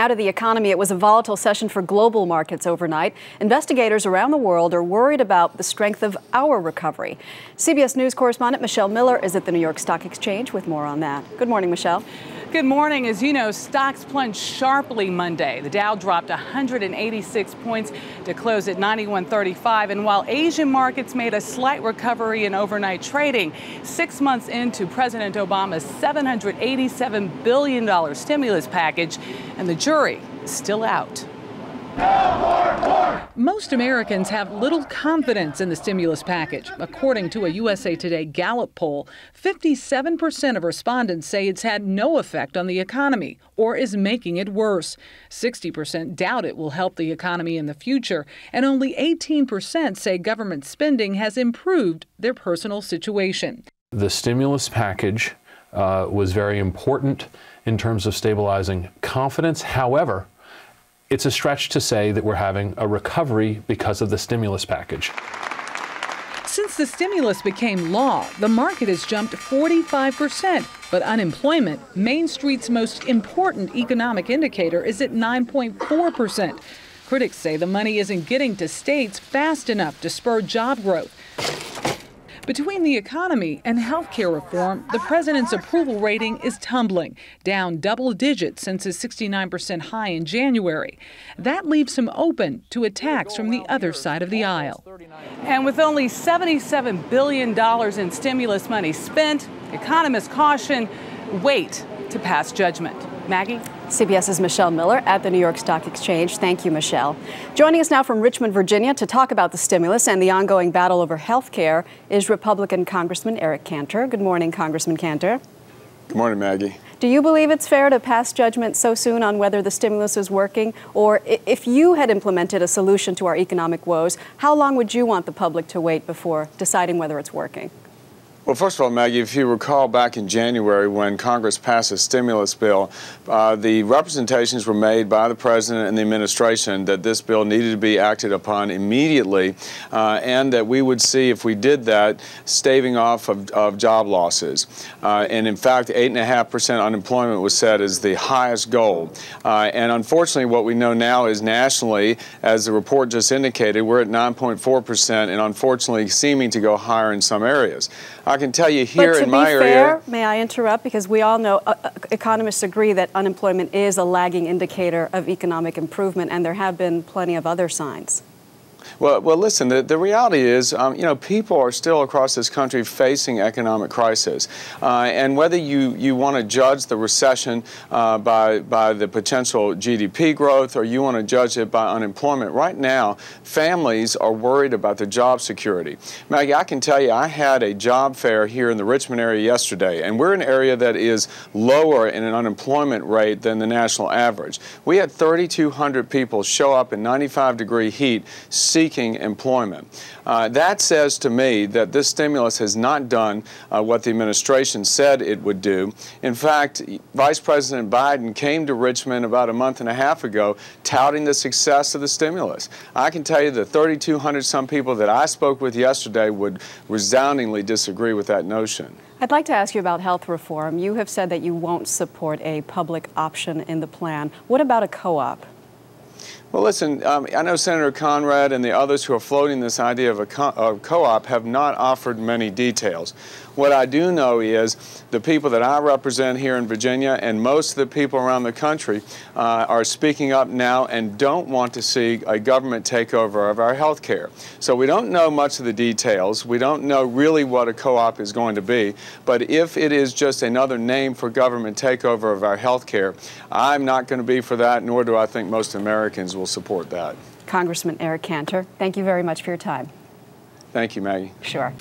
Out of the economy, it was a volatile session for global markets overnight. Investigators around the world are worried about the strength of our recovery. CBS News correspondent Michelle Miller is at the New York Stock Exchange with more on that. Good morning, Michelle. Good morning. As you know, stocks plunged sharply Monday. The Dow dropped 186 points to close at 91.35. And while Asian markets made a slight recovery in overnight trading, 6 months into President Obama's $787 billion stimulus package, and the jury is still out. Most Americans have little confidence in the stimulus package. According to a USA Today Gallup poll, 57% of respondents say it's had no effect on the economy or is making it worse. 60% doubt it will help the economy in the future, and only 18% say government spending has improved their personal situation. The stimulus package was very important in terms of stabilizing confidence. However, it's a stretch to say that we're having a recovery because of the stimulus package. Since the stimulus became law, the market has jumped 45%. But unemployment, Main Street's most important economic indicator, is at 9.4%. Critics say the money isn't getting to states fast enough to spur job growth. Between the economy and health care reform, the president's approval rating is tumbling, down double digits since his 69% high in January. That leaves him open to attacks from the other side of the aisle. And with only $77 billion in stimulus money spent, economists caution, wait to pass judgment. Maggie? CBS's Michelle Miller at the New York Stock Exchange. Thank you, Michelle. Joining us now from Richmond, Virginia to talk about the stimulus and the ongoing battle over health care is Republican Congressman Eric Cantor. Good morning, Congressman Cantor. Good morning, Maggie. Do you believe it's fair to pass judgment so soon on whether the stimulus is working? Or if you had implemented a solution to our economic woes, how long would you want the public to wait before deciding whether it's working? Well, first of all, Maggie, if you recall back in January when Congress passed a stimulus bill, the representations were made by the president and the administration that this bill needed to be acted upon immediately and that we would see, if we did that, staving off of job losses. And in fact, 8.5% unemployment was set as the highest goal. And unfortunately, what we know now is nationally, as the report just indicated, we're at 9.4% and unfortunately seeming to go higher in some areas. I can tell you here in my area. But to be fair, may I interrupt? Because we all know economists agree that unemployment is a lagging indicator of economic improvement, and there have been plenty of other signs. Well, listen, the reality is, people are still across this country facing economic crisis. And whether you want to judge the recession by the potential GDP growth or you want to judge it by unemployment, right now, families are worried about their job security. Maggie, I can tell you, I had a job fair here in the Richmond area yesterday, and we're an area that is lower in an unemployment rate than the national average. We had 3,200 people show up in 95-degree heat seeking employment. That says to me that this stimulus has not done what the administration said it would do. In fact, Vice President Biden came to Richmond about a month and a half ago touting the success of the stimulus. I can tell you the 3,200 some people that I spoke with yesterday would resoundingly disagree with that notion. I'd like to ask you about health reform. You have said that you won't support a public option in the plan. What about a co-op? Well, listen, I know Senator Conrad and the others who are floating this idea of a co-op have not offered many details. What I do know is the people that I represent here in Virginia and most of the people around the country are speaking up now and don't want to see a government takeover of our health care. So we don't know much of the details. We don't know really what a co-op is going to be. But if it is just another name for government takeover of our health care, I'm not going to be for that, nor do I think most Americans will support that. Congressman Eric Cantor, thank you very much for your time. Thank you, Maggie. Sure.